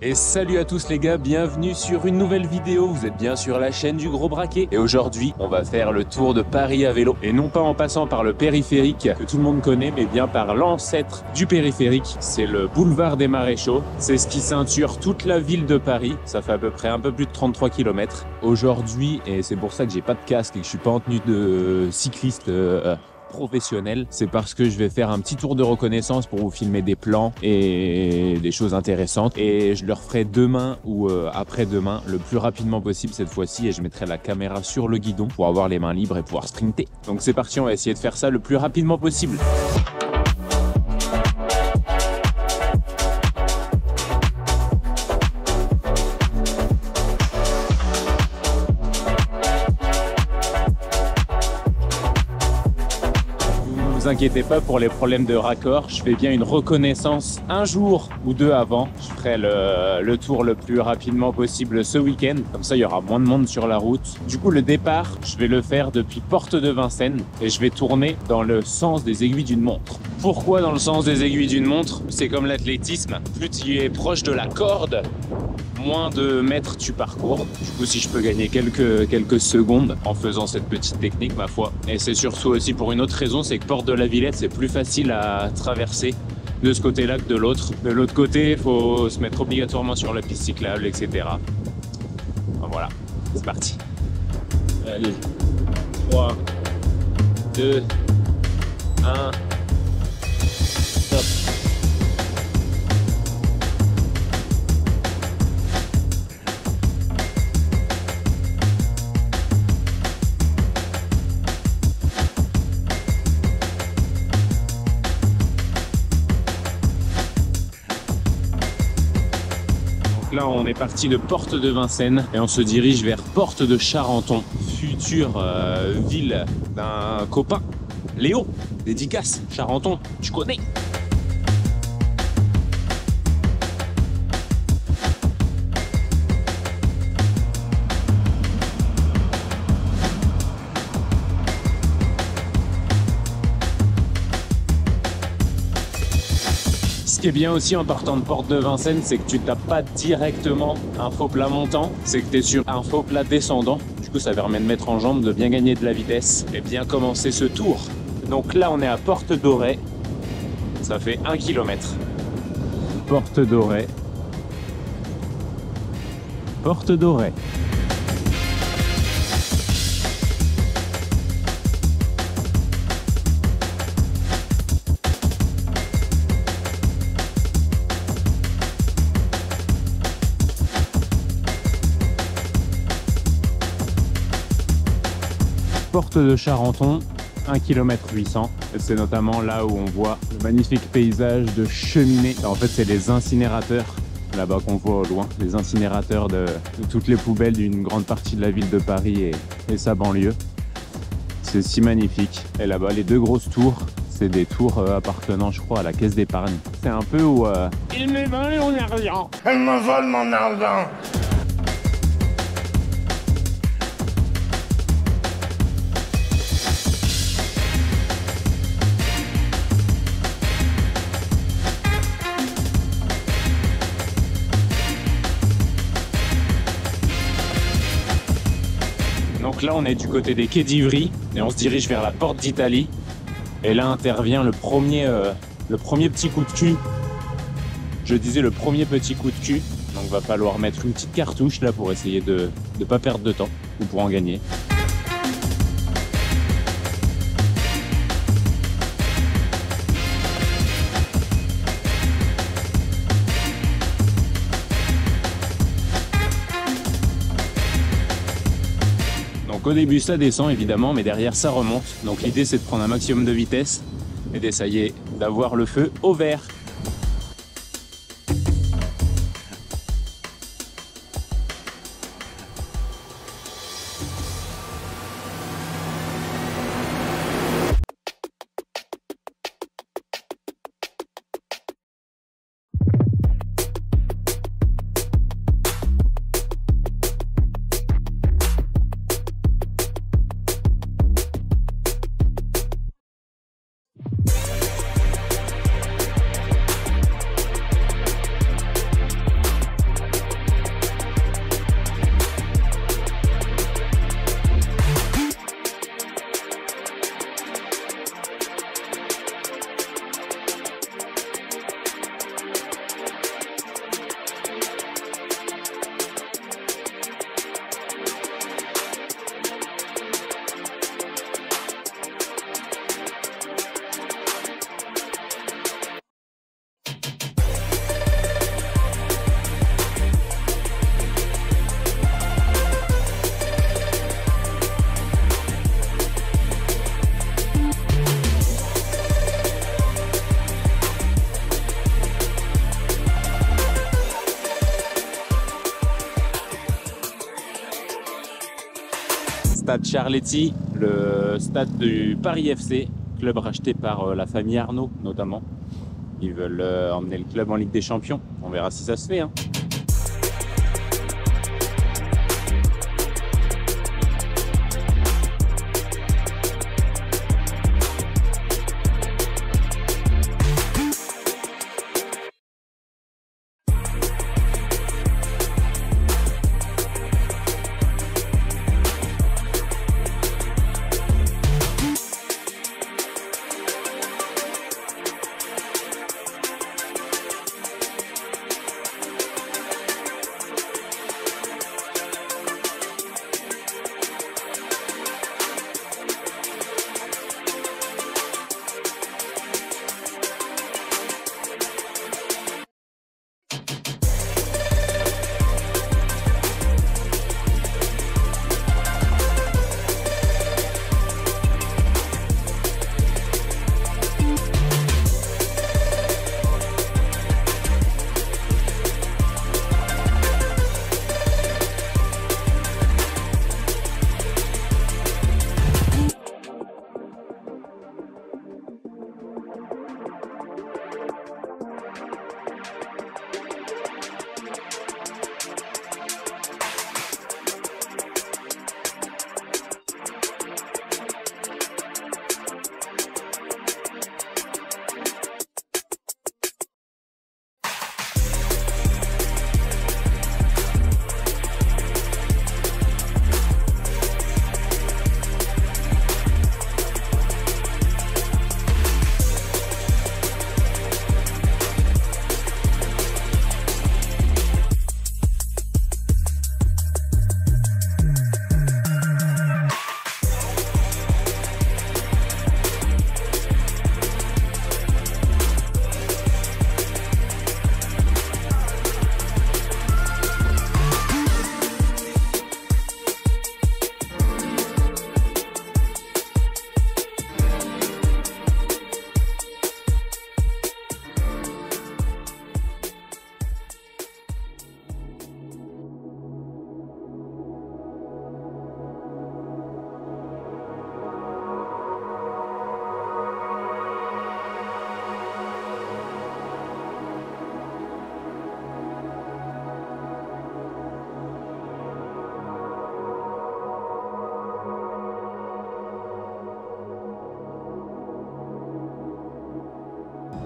Et salut à tous les gars, bienvenue sur une nouvelle vidéo, vous êtes bien sur la chaîne du Gros Braquet. Et aujourd'hui, on va faire le tour de Paris à vélo. Et non pas en passant par le périphérique, que tout le monde connaît, mais bien par l'ancêtre du périphérique. C'est le boulevard des Maréchaux. C'est ce qui ceinture toute la ville de Paris. Ça fait à peu près un peu plus de 33 km. Aujourd'hui, et c'est pour ça que j'ai pas de casque et que je suis pas en tenue de cycliste professionnel, c'est parce que je vais faire un petit tour de reconnaissance pour vous filmer des plans et des choses intéressantes, et je le referai demain ou après-demain le plus rapidement possible cette fois-ci, et je mettrai la caméra sur le guidon pour avoir les mains libres et pouvoir sprinter. Donc c'est parti, on va essayer de faire ça le plus rapidement possible. Ne vous inquiétez pas pour les problèmes de raccord, je fais bien une reconnaissance un jour ou deux avant. Je ferai le tour le plus rapidement possible ce week-end, comme ça il y aura moins de monde sur la route. Du coup le départ, je vais le faire depuis Porte de Vincennes et je vais tourner dans le sens des aiguilles d'une montre. Pourquoi dans le sens des aiguilles d'une montre? C'est comme l'athlétisme, plus tu es proche de la corde, moins de mètres tu parcours. Du coup, si je peux gagner quelques secondes en faisant cette petite technique, ma foi. Et c'est surtout aussi pour une autre raison, c'est que Porte de la Villette, c'est plus facile à traverser de ce côté-là que de l'autre. De l'autre côté, il faut se mettre obligatoirement sur la piste cyclable, etc. Voilà, c'est parti. Allez, 3, 2, 1... Stop. Là, on est parti de Porte de Vincennes et on se dirige vers Porte de Charenton, future ville d'un copain, Léo, dédicace, Charenton, tu connais. Ce qui est bien aussi en partant de Porte de Vincennes, c'est que tu tapes pas directement un faux plat montant, c'est que tu es sur un faux plat descendant. Du coup, ça permet de mettre en jambe, de bien gagner de la vitesse et bien commencer ce tour. Donc là, on est à Porte Dorée. Ça fait 1 km. Porte Dorée. Porte Dorée. Porte de Charenton, 1 km 800. C'est notamment là où on voit le magnifique paysage de cheminées. En fait, c'est les incinérateurs là-bas qu'on voit au loin, les incinérateurs de toutes les poubelles d'une grande partie de la ville de Paris et sa banlieue. C'est si magnifique. Et là-bas, les deux grosses tours, c'est des tours appartenant, je crois, à la caisse d'épargne. C'est un peu où il me vole mon argent. Elle me vole mon argent. Donc là, on est du côté des quais d'Ivry et on se dirige vers la Porte d'Italie. Et là intervient le premier petit coup de cul. Je disais le premier petit coup de cul. Donc va falloir mettre une petite cartouche là pour essayer de ne pas perdre de temps ou pour en gagner. Donc au début ça descend évidemment, mais derrière ça remonte. Donc l'idée c'est de prendre un maximum de vitesse et d'essayer d'avoir le feu au vert. stade Charletti, le stade du Paris FC, club racheté par la famille Arnaud notamment. Ils veulent emmener le club en Ligue des Champions. On verra si ça se fait, hein.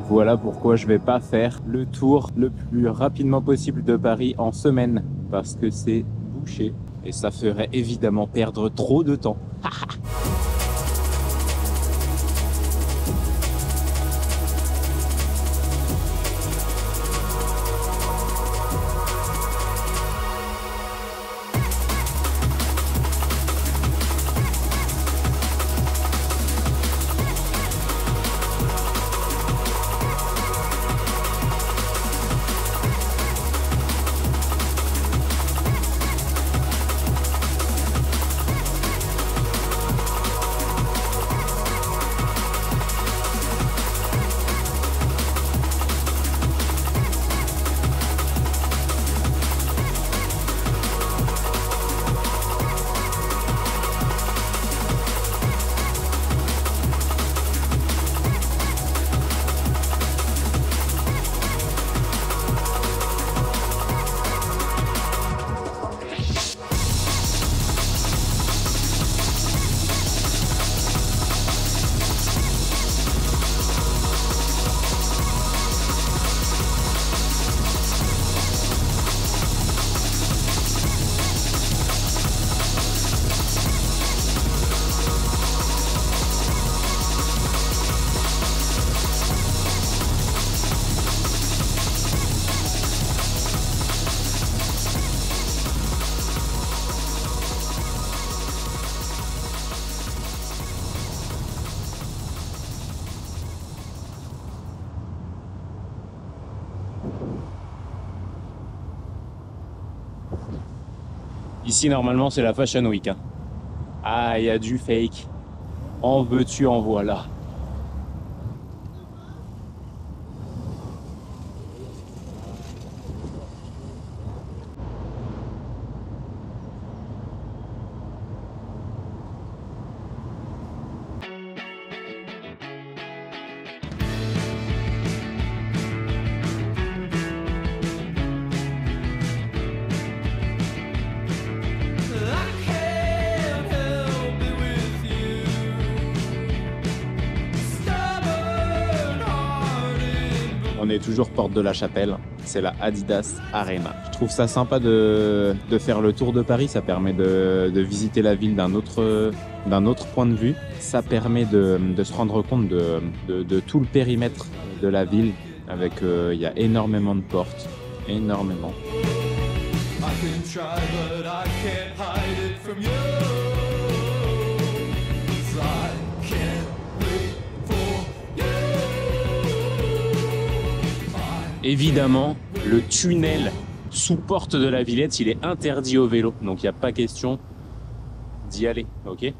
Voilà pourquoi je vais pas faire le tour le plus rapidement possible de Paris en semaine, parce que c'est bouché et ça ferait évidemment perdre trop de temps. Ici, normalement, c'est la Fashion Week, hein. Ah, il y a du fake. En veux-tu, en voilà. On est toujours porte de la Chapelle, c'est la Adidas Arena. Je trouve ça sympa de faire le tour de Paris, ça permet de visiter la ville d'un autre point de vue. Ça permet de se rendre compte de tout le périmètre de la ville, avec il y a énormément de portes, énormément. Évidemment, le tunnel sous porte de la Villette, il est interdit au vélo, donc il n'y a pas question d'y aller, ok?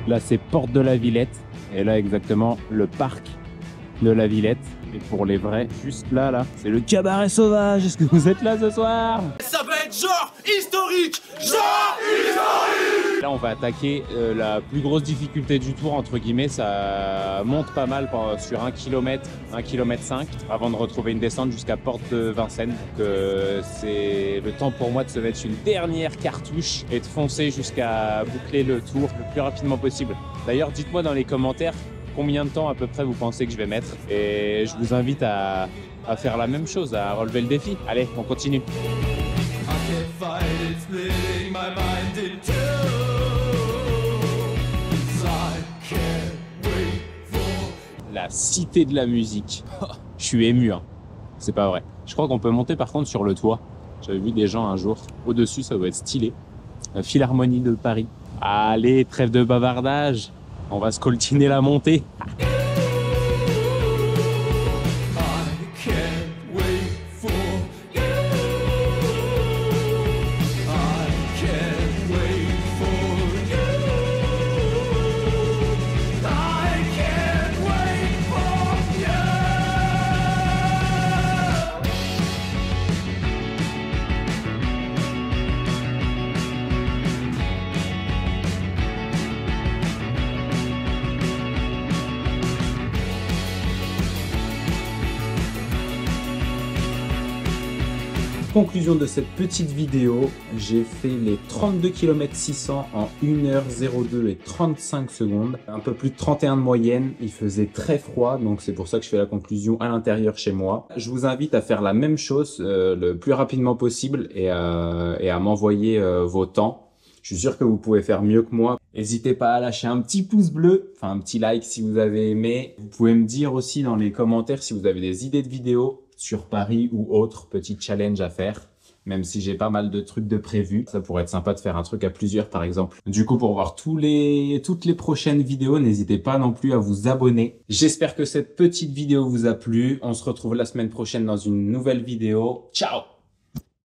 Là, c'est porte de la Villette, et là, exactement, le parc de la Villette. Et pour les vrais, juste là, c'est le cabaret sauvage. Est-ce que vous êtes là ce soir? Ça va être genre historique! Genre historique! Là, on va attaquer la plus grosse difficulté du tour, entre guillemets. Ça monte pas mal sur 1 km, 1 km 5, avant de retrouver une descente jusqu'à Porte de Vincennes. Donc, c'est le temps pour moi de se mettre une dernière cartouche et de foncer jusqu'à boucler le tour le plus rapidement possible. D'ailleurs, dites-moi dans les commentaires combien de temps à peu près vous pensez que je vais mettre. Et je vous invite à faire la même chose, à relever le défi. Allez, on continue. La cité de la musique. Je suis ému, hein. C'est pas vrai. Je crois qu'on peut monter par contre sur le toit. J'avais vu des gens un jour. Au-dessus, ça doit être stylé. La Philharmonie de Paris. Allez, trêve de bavardage. On va scoltiner la montée. Conclusion de cette petite vidéo, j'ai fait les 32 km 600 en 1h02 et 35 secondes. Un peu plus de 31 de moyenne, il faisait très froid, donc c'est pour ça que je fais la conclusion à l'intérieur chez moi. Je vous invite à faire la même chose le plus rapidement possible et à m'envoyer vos temps. Je suis sûr que vous pouvez faire mieux que moi. N'hésitez pas à lâcher un petit pouce bleu, enfin un petit like si vous avez aimé. Vous pouvez me dire aussi dans les commentaires si vous avez des idées de vidéos sur Paris ou autre petit challenge à faire, même si j'ai pas mal de trucs de prévus. Ça pourrait être sympa de faire un truc à plusieurs par exemple. Du coup, pour voir toutes les prochaines vidéos, n'hésitez pas non plus à vous abonner. J'espère que cette petite vidéo vous a plu. On se retrouve la semaine prochaine dans une nouvelle vidéo. Ciao!